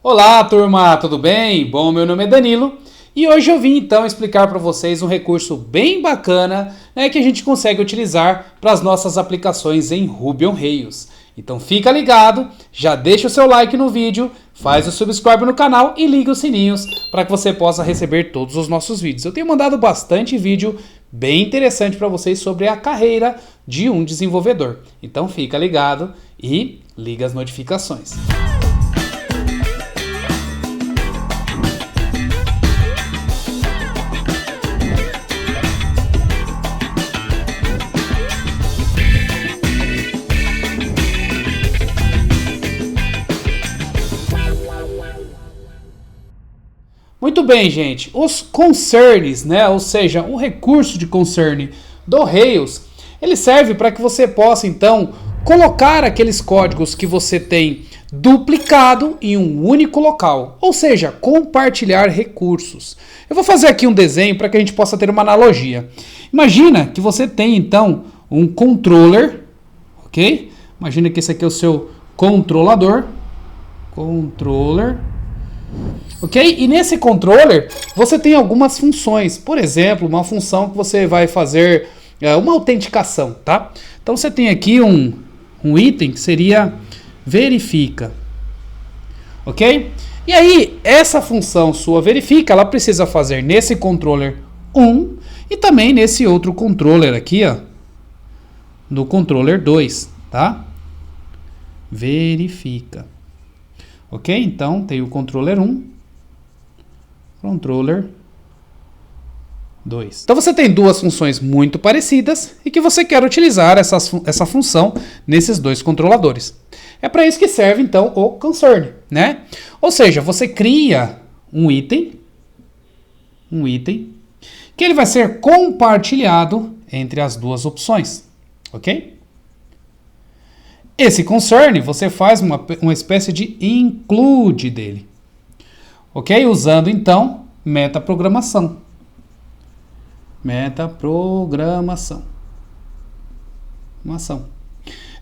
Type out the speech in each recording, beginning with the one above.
Olá, turma, tudo bem? Bom, meu nome é Danilo e hoje eu vim então explicar para vocês um recurso bem bacana, que a gente consegue utilizar para as nossas aplicações em Ruby on Rails. Então fica ligado, já deixa o seu like no vídeo, faz o subscribe no canal e liga os sininhos para que você possa receber todos os nossos vídeos. Eu tenho mandado bastante vídeo bem interessante para vocês sobre a carreira de um desenvolvedor. Então fica ligado e liga as notificações. Muito bem, gente. Os concerns, ou seja, o recurso de concern do Rails, ele serve para que você possa, então, colocar aqueles códigos que você tem duplicado em um único local, ou seja, compartilhar recursos. Eu vou fazer aqui um desenho para que a gente possa ter uma analogia. Imagina que você tem, então, um controller, ok? Imagina que esse aqui é o seu controlador, ok? E nesse controller você tem algumas funções. Por exemplo, uma função que você vai fazer uma autenticação, tá? Então você tem aqui um item que seria verifica, ok? E aí essa função sua verifica, ela precisa fazer nesse controller 1 e também nesse outro controller aqui, ó, no controller 2, tá? Verifica. Ok? Então, tem o controller 1, controller 2. Então, você tem duas funções muito parecidas e que você quer utilizar essa função nesses dois controladores. É para isso que serve, então, o concern, né? Ou seja, você cria um item, que ele vai ser compartilhado entre as duas opções, ok? Esse concern, você faz uma espécie de include dele. Ok? Usando, então, metaprogramação.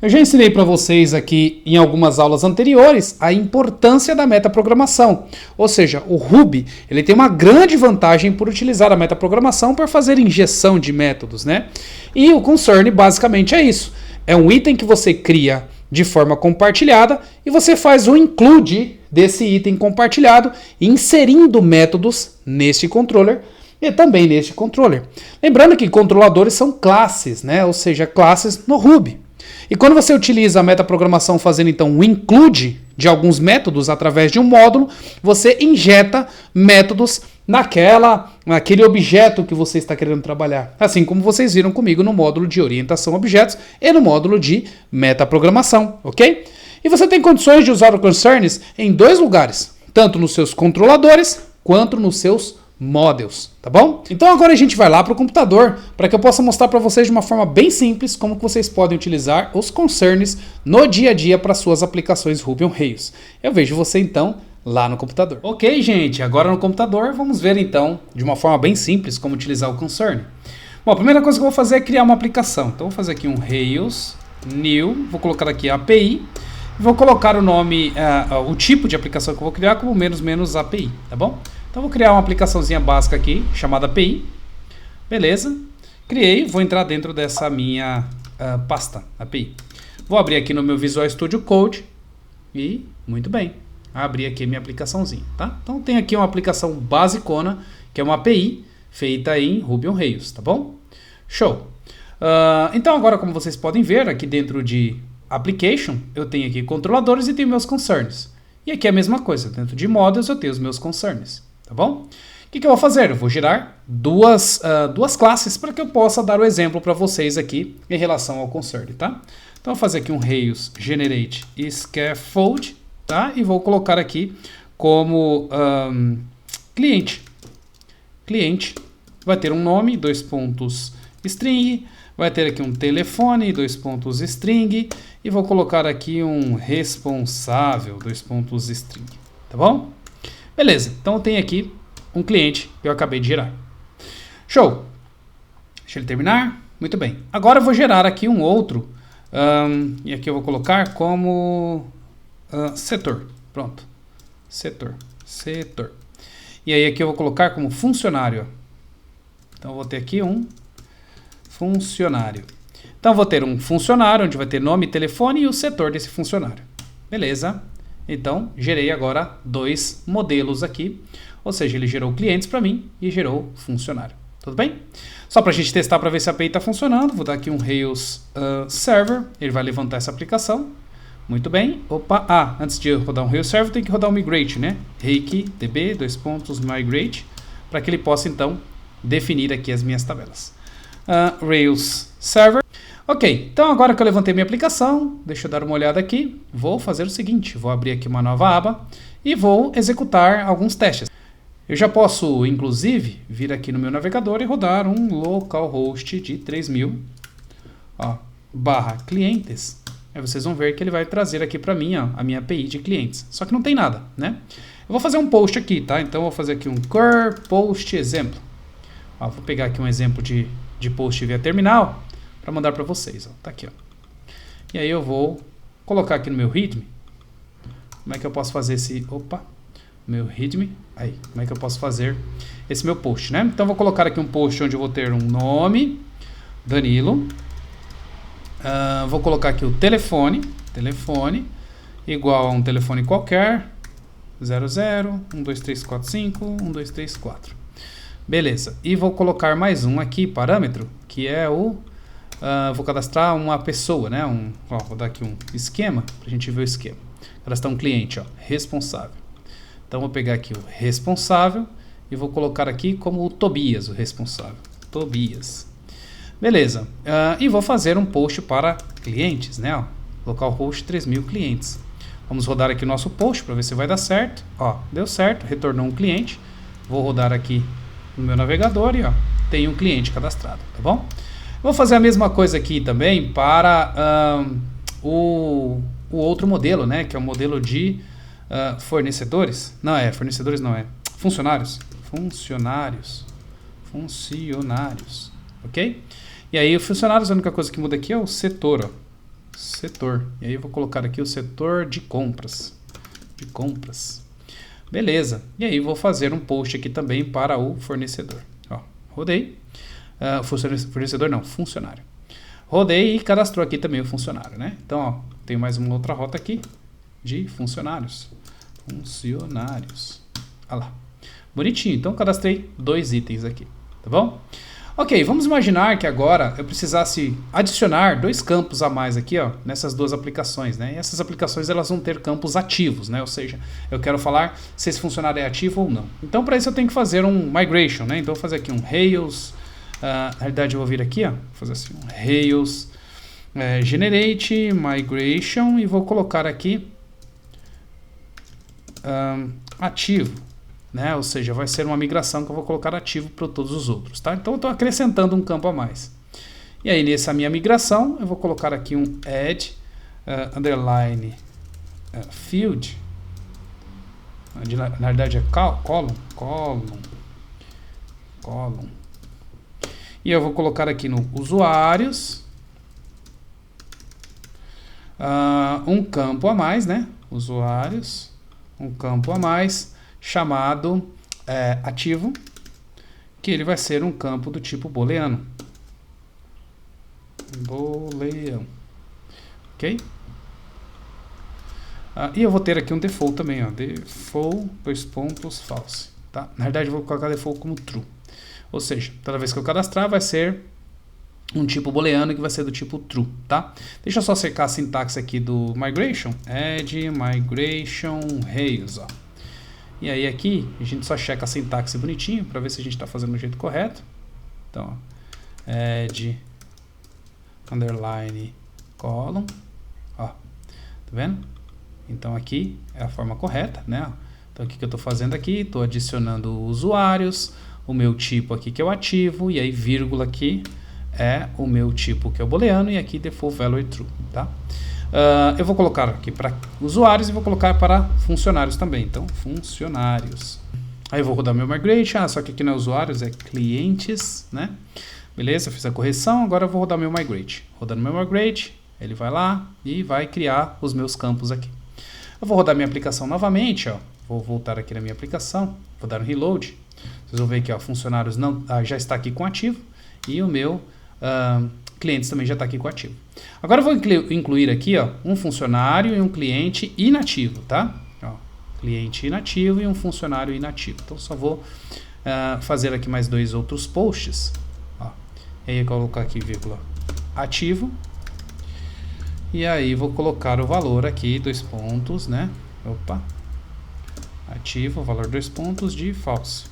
Eu já ensinei para vocês aqui em algumas aulas anteriores a importância da metaprogramação. Ou seja, o Ruby ele tem uma grande vantagem por utilizar a metaprogramação para fazer injeção de métodos, né? E o concern basicamente é isso. É um item que você cria de forma compartilhada e você faz o include desse item compartilhado, inserindo métodos neste controller e também neste controller. Lembrando que controladores são classes, né? Ou seja, classes no Ruby. E quando você utiliza a metaprogramação fazendo então o include de alguns métodos através de um módulo, você injeta métodos naquele objeto que você está querendo trabalhar. Assim como vocês viram comigo no módulo de orientação a objetos e no módulo de metaprogramação, ok? E você tem condições de usar o concerns em dois lugares, tanto nos seus controladores quanto nos seus models, tá bom? Então agora a gente vai lá para o computador para que eu possa mostrar para vocês de uma forma bem simples como que vocês podem utilizar os concerns no dia a dia para suas aplicações Ruby on Rails. Eu vejo você então lá no computador. Ok, gente, agora no computador vamos ver então de uma forma bem simples como utilizar o concern. Bom, a primeira coisa que eu vou fazer é criar uma aplicação. Então vou fazer aqui um Rails new, vou colocar aqui a API, vou colocar o nome, o tipo de aplicação que eu vou criar como menos API, tá bom? Então vou criar uma aplicaçãozinha básica aqui, chamada API. Beleza. Criei, vou entrar dentro dessa minha pasta API. Vou abrir aqui no meu Visual Studio Code e, muito bem, abri aqui minha aplicaçãozinha, tá? Então tem aqui uma aplicação basicona, que é uma API feita em Ruby on Rails, tá bom? Show. Então agora, como vocês podem ver, aqui dentro de Application, eu tenho aqui controladores e tenho meus concerns. E aqui é a mesma coisa, dentro de Models eu tenho os meus concerns. Tá bom? O que eu vou fazer? Eu vou gerar duas classes para que eu possa dar o exemplo para vocês aqui em relação ao concern, tá? Então eu vou fazer aqui um Rails Generate Scaffold, tá? E vou colocar aqui como cliente. Cliente vai ter um nome, string, vai ter aqui um telefone, string, e vou colocar aqui um responsável, string, tá bom? Beleza, então eu tenho aqui um cliente que eu acabei de gerar. Show! Deixa ele terminar. Muito bem. Agora eu vou gerar aqui um outro. E aqui eu vou colocar como setor. Pronto. setor. E aí aqui eu vou colocar como funcionário. Então eu vou ter aqui um funcionário. Então eu vou ter um funcionário, onde vai ter nome, telefone e o setor desse funcionário. Beleza? Então gerei agora 2 modelos aqui. Ou seja, ele gerou clientes para mim e gerou funcionário. Tudo bem? Só para a gente testar para ver se a API está funcionando, vou dar aqui um Rails Server, ele vai levantar essa aplicação. Muito bem. Opa, antes de eu rodar um Rails Server, tem que rodar um Migrate, né? Rake db, Migrate, para que ele possa então definir aqui as minhas tabelas. Rails Server. Ok, então agora que eu levantei minha aplicação, deixa eu dar uma olhada aqui, vou fazer o seguinte, vou abrir aqui uma nova aba e vou executar alguns testes. Eu já posso, inclusive, vir aqui no meu navegador e rodar um localhost de 3000, /clientes. Aí vocês vão ver que ele vai trazer aqui para mim a minha API de clientes. Só que não tem nada, né? Eu vou fazer um post aqui, tá? Então eu vou fazer aqui um core post exemplo. Vou pegar aqui um exemplo de post via terminal para mandar para vocês. Tá aqui, ó. E aí eu vou colocar aqui no meu readme. Como é que eu posso fazer esse... meu readme. Aí, como é que eu posso fazer esse meu post, né? Então eu vou colocar aqui um post onde eu vou ter um nome, Danilo. Vou colocar aqui o telefone igual a um telefone qualquer, 00 12345 1234. Beleza. E vou colocar mais um aqui, parâmetro, que é o vou cadastrar uma pessoa, né? Vou dar aqui um esquema pra gente ver o esquema. Cadastrar um cliente, responsável. Então vou pegar aqui o responsável e vou colocar aqui como o Tobias, o responsável. Tobias. Beleza. E vou fazer um post para clientes, né? Localhost 3000 clientes. Vamos rodar aqui o nosso post para ver se vai dar certo. Deu certo, retornou um cliente. Vou rodar aqui no meu navegador e tem um cliente cadastrado, tá bom? Vou fazer a mesma coisa aqui também para o outro modelo, né? Que é o modelo de fornecedores. Fornecedores não é. Funcionários. Ok? E aí, o funcionários, a única coisa que muda aqui é o setor, Setor. E aí eu vou colocar aqui o setor de compras. Beleza. E aí vou fazer um post aqui também para o fornecedor. Rodei. Fornecedor não, funcionário. Rodei e cadastrou aqui também o funcionário, né? Então, tem mais uma outra rota aqui de funcionários. Olha lá. Bonitinho. Então, cadastrei 2 itens aqui. Tá bom? Ok, vamos imaginar que agora eu precisasse adicionar 2 campos a mais aqui, nessas 2 aplicações, né? E essas aplicações elas vão ter campos ativos, né? Ou seja, eu quero falar se esse funcionário é ativo ou não. Então, para isso eu tenho que fazer um migration, né? Então, eu vou fazer aqui um Rails. Na realidade, eu vou vir aqui, vou fazer assim, um Rails generate migration e vou colocar aqui ativo. Né? Ou seja, vai ser uma migração que eu vou colocar ativo para todos os outros, tá? Então eu estou acrescentando um campo a mais. E aí nessa minha migração eu vou colocar aqui um add underline field. Na verdade é column. E eu vou colocar aqui no usuários um campo a mais, né? Usuários, um campo a mais chamado ativo, que ele vai ser um campo do tipo booleano. Ok? E eu vou ter aqui um default também, default, false. Tá? Na verdade eu vou colocar default como true. Ou seja, toda vez que eu cadastrar vai ser um tipo booleano que vai ser do tipo true, tá? Deixa eu só secar a sintaxe aqui do migration, add migration Rails, E aí aqui a gente só checa a sintaxe bonitinho para ver se a gente está fazendo do jeito correto. Então, add underline column, tá vendo? Então aqui é a forma correta, né? Então o que eu estou fazendo aqui? Estou adicionando usuários, o meu tipo aqui que é o ativo, e aí vírgula aqui é o meu tipo que é o booleano, e aqui default value true, tá? Eu vou colocar aqui para usuários e vou colocar para funcionários também. Então, funcionários. Aí eu vou rodar meu migration, só que aqui não é usuários, é clientes, né? Beleza, fiz a correção, agora eu vou rodar meu migrate. Rodando meu migrate, ele vai lá e vai criar os meus campos aqui. Eu vou rodar minha aplicação novamente, vou voltar aqui na minha aplicação, vou dar um reload. Vocês vão ver aqui, ó, funcionários não, já está aqui com ativo e o meu clientes também já está aqui com ativo. Agora eu vou incluir aqui, ó, um funcionário e um cliente inativo, tá? Ó, cliente inativo e um funcionário inativo. Então só vou fazer aqui mais 2 outros posts. Ó. E aí eu vou colocar aqui vírgula ativo. E aí vou colocar o valor aqui, 2 pontos, né? Opa. Ativo, valor 2 pontos de false.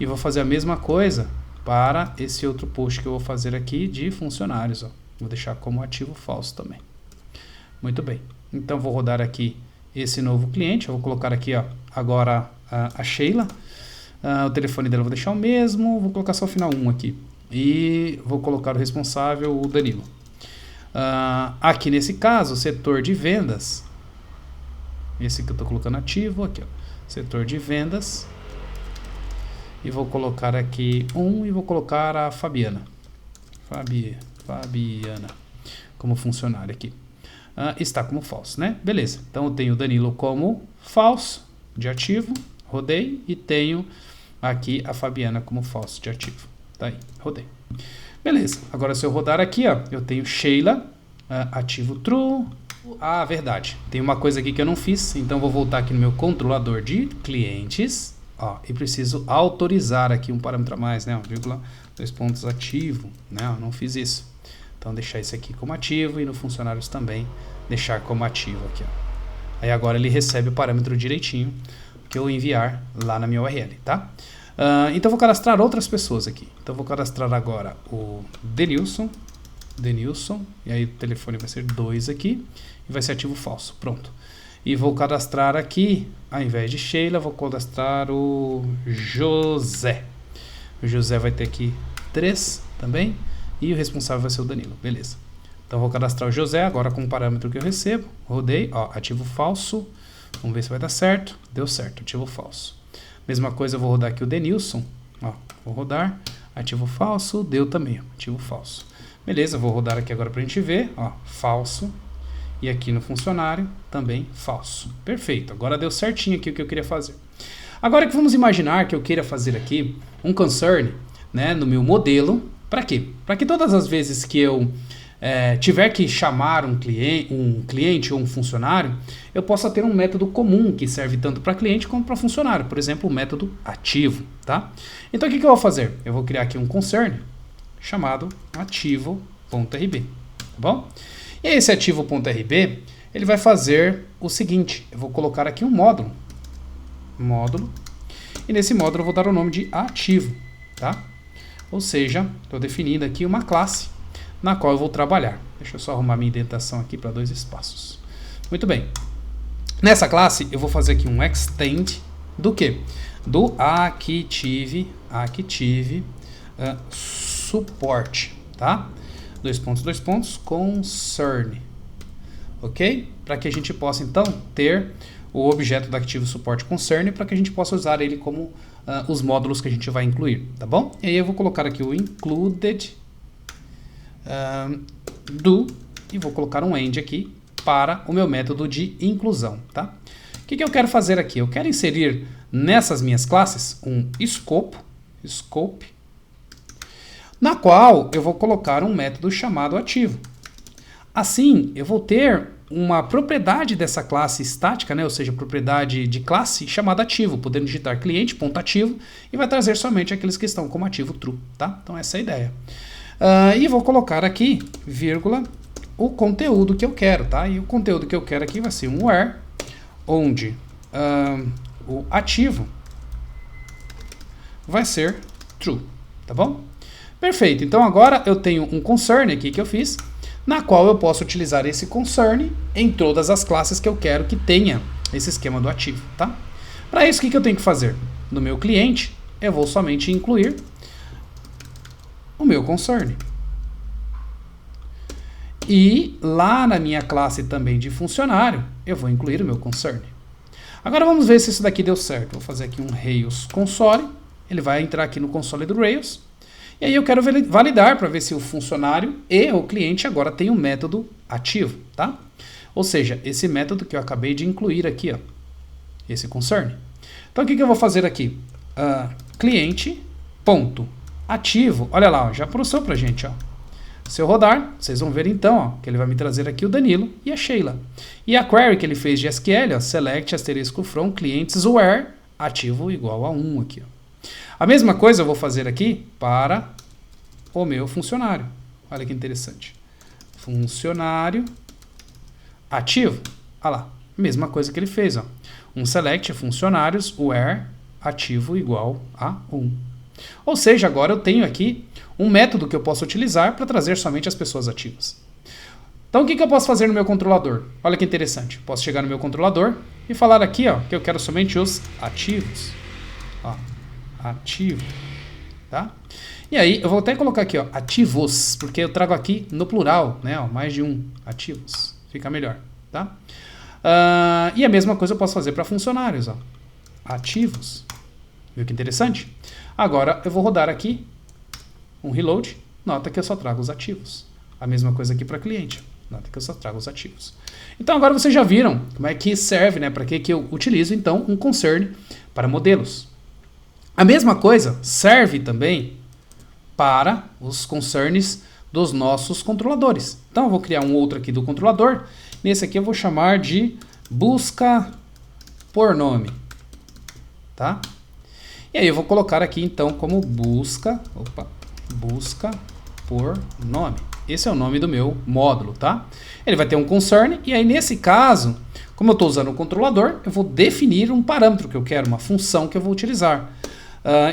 E vou fazer a mesma coisa para esse outro post que eu vou fazer aqui de funcionários, ó. Vou deixar como ativo falso também. Muito bem. Então vou rodar aqui esse novo cliente. Eu vou colocar aqui, ó, agora a Sheila. O telefone dela eu vou deixar o mesmo. Vou colocar só o final 1 aqui. E vou colocar o responsável, o Danilo. Aqui nesse caso, o setor de vendas. Esse que eu estou colocando ativo aqui, ó. Setor de vendas. E vou colocar aqui 1 e vou colocar a Fabiana. Fabiana como funcionário aqui. Está como falso, né? Beleza. Então eu tenho o Danilo como falso de ativo. Rodei. E tenho aqui a Fabiana como falso de ativo. Tá aí. Rodei. Beleza. Agora se eu rodar aqui, ó, eu tenho Sheila, ativo true. Verdade. Tem uma coisa aqui que eu não fiz. Então vou voltar aqui no meu controlador de clientes. Ó, e preciso autorizar aqui um parâmetro a mais, né? Vírgula 2 pontos ativo, né? Eu não fiz isso. Então deixar isso aqui como ativo e no funcionários também deixar como ativo aqui, ó. Aí agora ele recebe o parâmetro direitinho que eu enviar lá na minha URL, tá? Então vou cadastrar outras pessoas aqui. Então vou cadastrar agora o Denilson, e aí o telefone vai ser 2 aqui e vai ser ativo falso, pronto. E vou cadastrar aqui, ao invés de Sheila, vou cadastrar o José. O José vai ter aqui 3 também. E o responsável vai ser o Danilo. Beleza. Então vou cadastrar o José agora com o parâmetro que eu recebo. Rodei, ó, ativo falso. Vamos ver se vai dar certo. Deu certo, ativo falso. Mesma coisa, eu vou rodar aqui o Denilson. Ó, vou rodar, ativo falso, deu também, ó, ativo falso. Beleza, vou rodar aqui agora pra gente ver, ó, falso. E aqui no funcionário, também falso. Perfeito, agora deu certinho aqui o que eu queria fazer. Agora que vamos imaginar que eu queira fazer aqui um concern, né, no meu modelo. Para quê? Para que todas as vezes que eu tiver que chamar um cliente ou um funcionário, eu possa ter um método comum que serve tanto para cliente como para funcionário. Por exemplo, o método ativo, tá? Então o que eu vou fazer? Eu vou criar aqui um concern chamado ativo.rb, tá bom? E esse ativo.rb, ele vai fazer o seguinte, eu vou colocar aqui um módulo, e nesse módulo eu vou dar o nome de ativo, tá? Ou seja, estou definindo aqui uma classe na qual eu vou trabalhar. Deixa eu só arrumar minha indentação aqui para 2 espaços. Muito bem. Nessa classe eu vou fazer aqui um extend do quê? Do Active Support, tá? 2 pontos, concern, ok? Para que a gente possa então ter o objeto do Active Support Concern para que a gente possa usar ele como os módulos que a gente vai incluir, tá bom? E aí eu vou colocar aqui o included do e vou colocar um end aqui para o meu método de inclusão, tá? O que eu quero fazer aqui? Eu quero inserir nessas minhas classes um scope, na qual eu vou colocar um método chamado ativo. Assim, eu vou ter uma propriedade dessa classe estática, né? Ou seja, propriedade de classe chamada ativo, podendo digitar cliente.ativo e vai trazer somente aqueles que estão como ativo true, tá? Então essa é a ideia. E vou colocar aqui, vírgula, o conteúdo que eu quero, tá? E o conteúdo que eu quero aqui vai ser um where, onde o ativo vai ser true, tá bom? Perfeito, então agora eu tenho um concern aqui que eu fiz, na qual eu posso utilizar esse concern em todas as classes que eu quero que tenha esse esquema do ativo, tá? Para isso, o que eu tenho que fazer? No meu cliente, eu vou somente incluir o meu concern. E lá na minha classe também de funcionário, eu vou incluir o meu concern. Agora vamos ver se isso daqui deu certo. Vou fazer aqui um Rails console, ele vai entrar aqui no console do Rails. E aí eu quero validar para ver se o funcionário e o cliente agora tem um método ativo, tá? Ou seja, esse método que eu acabei de incluir aqui, ó. esse concern. Então o que eu vou fazer aqui? Cliente ponto ativo, olha lá, ó, já processou pra gente, ó. Se eu rodar, vocês vão ver então, ó, que ele vai me trazer aqui o Danilo e a Sheila. E a query que ele fez de SQL, ó, select asterisco from clientes where ativo igual a 1 aqui, ó. A mesma coisa eu vou fazer aqui para o meu funcionário. Olha que interessante. Funcionário ativo. Olha lá, mesma coisa que ele fez, ó. Um select funcionários where ativo igual a 1. Ou seja, agora eu tenho aqui um método que eu posso utilizar para trazer somente as pessoas ativas. Então o que eu posso fazer no meu controlador? Olha que interessante. Posso chegar no meu controlador e falar aqui, ó, que eu quero somente os ativos. Ó, ativo. Tá? E aí eu vou até colocar aqui, ó, ativos, porque eu trago aqui no plural, né, ó, mais de um ativos. Fica melhor. Tá? E a mesma coisa eu posso fazer para funcionários. Ó, ativos. Viu que interessante? Agora eu vou rodar aqui um reload, nota que eu só trago os ativos. A mesma coisa aqui para cliente, nota que eu só trago os ativos. Então agora vocês já viram como é que serve, né, para que eu utilizo então um concern para modelos. A mesma coisa serve também para os concerns dos nossos controladores. Então eu vou criar um outro aqui do controlador. Nesse aqui eu vou chamar de busca por nome. Tá? E aí eu vou colocar aqui então como busca por nome. Esse é o nome do meu módulo, tá? Ele vai ter um concern e aí nesse caso, como eu estou usando o controlador, eu vou definir um parâmetro que eu quero, uma função que eu vou utilizar.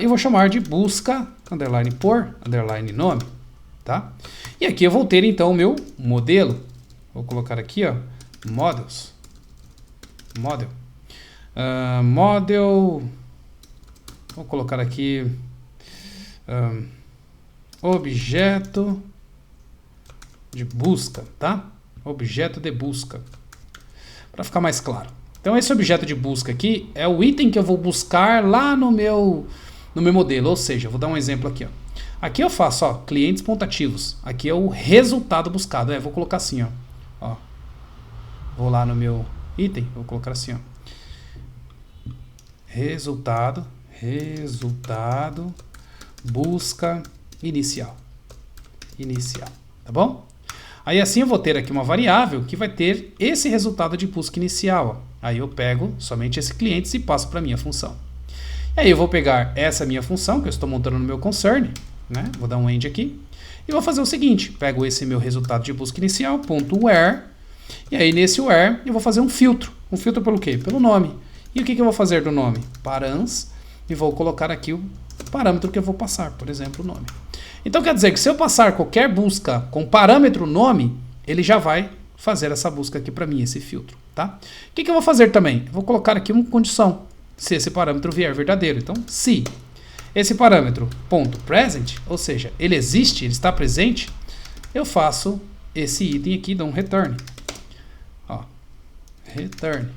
Eu vou chamar de busca underline por underline nome, tá? E aqui eu vou ter então o meu modelo. Vou colocar aqui, ó, models, model. Vou colocar aqui objeto de busca, tá? Objeto de busca, para ficar mais claro. Então esse objeto de busca aqui é o item que eu vou buscar lá no meu modelo, ou seja, eu vou dar um exemplo aqui, ó. Aqui eu faço, ó, clientes.ativos. Aqui é o resultado buscado. Vou colocar assim, ó. Vou lá no meu item, vou colocar assim, ó. Resultado, busca inicial. Tá bom? Aí assim eu vou ter aqui uma variável que vai ter esse resultado de busca inicial, ó. Aí eu pego somente esse cliente e passo para a minha função. E aí eu vou pegar essa minha função que eu estou montando no meu concern, né? Vou dar um end aqui. E vou fazer o seguinte, pego esse meu resultado de busca inicial, ponto where, e aí nesse where eu vou fazer um filtro. Um filtro pelo quê? Pelo nome. E o que eu vou fazer do nome? Params, e vou colocar aqui o parâmetro que eu vou passar, por exemplo, o nome. Então quer dizer que se eu passar qualquer busca com parâmetro nome, ele já vai fazer essa busca aqui para mim, esse filtro, tá? O que eu vou fazer também? Eu vou colocar aqui uma condição, se esse parâmetro vier verdadeiro. Então, se esse parâmetro ponto present, ou seja, ele existe, ele está presente, eu faço esse item aqui, dou um return. Ó, return.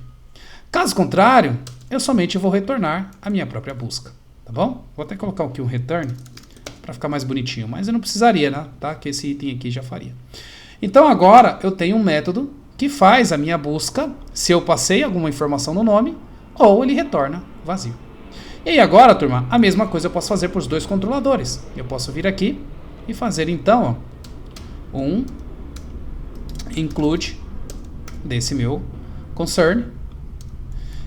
Caso contrário, eu somente vou retornar a minha própria busca, tá bom? Vou até colocar aqui um return para ficar mais bonitinho, mas eu não precisaria, né? Tá? Que esse item aqui já faria. Então agora eu tenho um método que faz a minha busca se eu passei alguma informação no nome ou ele retorna vazio. E aí agora, turma, a mesma coisa eu posso fazer para os dois controladores. Eu posso vir aqui e fazer então, ó, um include desse meu concern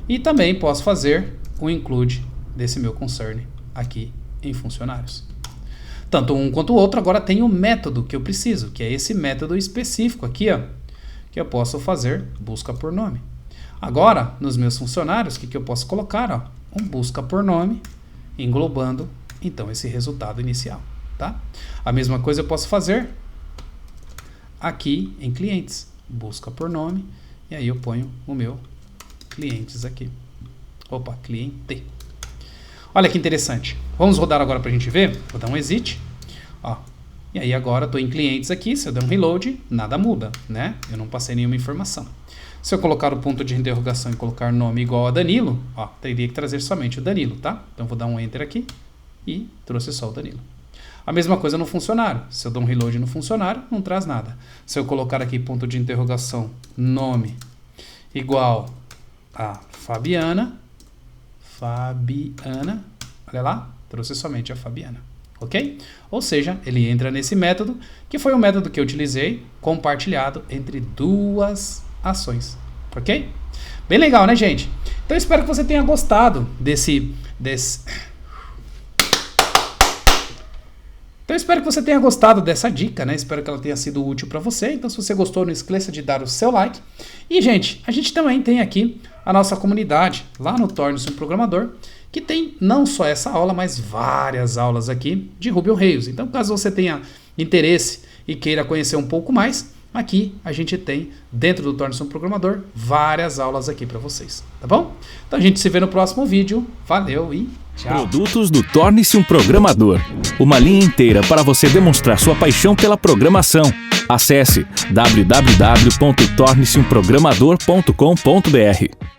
e também posso fazer um include desse meu concern aqui em funcionários. Tanto um quanto o outro agora tem o método que eu preciso, que é esse método específico aqui, ó, que eu posso fazer busca por nome. Agora, nos meus funcionários, o que eu posso colocar? Ó, um busca por nome, englobando, então, esse resultado inicial. Tá? A mesma coisa eu posso fazer aqui em clientes. Busca por nome, e aí eu ponho o meu clientes aqui. Opa, cliente. Olha que interessante. Vamos rodar agora para a gente ver. Vou dar um exit. Ó. E aí agora estou em clientes aqui. Se eu der um reload, nada muda, né? Eu não passei nenhuma informação. Se eu colocar o ponto de interrogação e colocar nome igual a Danilo, ó, teria que trazer somente o Danilo, tá? Então vou dar um enter aqui e trouxe só o Danilo. A mesma coisa no funcionário. Se eu dou um reload no funcionário, não traz nada. Se eu colocar aqui ponto de interrogação, nome igual a Fabiana, olha lá, trouxe somente a Fabiana, ok? Ou seja, ele entra nesse método, que foi o método que eu utilizei, compartilhado entre duas ações, ok? Bem legal, né, gente? Então, eu espero que você tenha gostado Então, eu espero que você tenha gostado dessa dica, né? Espero que ela tenha sido útil para você. Então, se você gostou, não esqueça de dar o seu like. E, gente, a gente também tem aqui a nossa comunidade, lá no Torne-se um Programador, que tem não só essa aula, mas várias aulas aqui de Ruby on Rails. Então, caso você tenha interesse e queira conhecer um pouco mais, aqui a gente tem, dentro do Torne-se um Programador, várias aulas aqui para vocês, tá bom? Então, a gente se vê no próximo vídeo. Valeu e tchau! Produtos do Torne-se um Programador. Uma linha inteira para você demonstrar sua paixão pela programação. Acesse www.torneseumprogramador.com.br.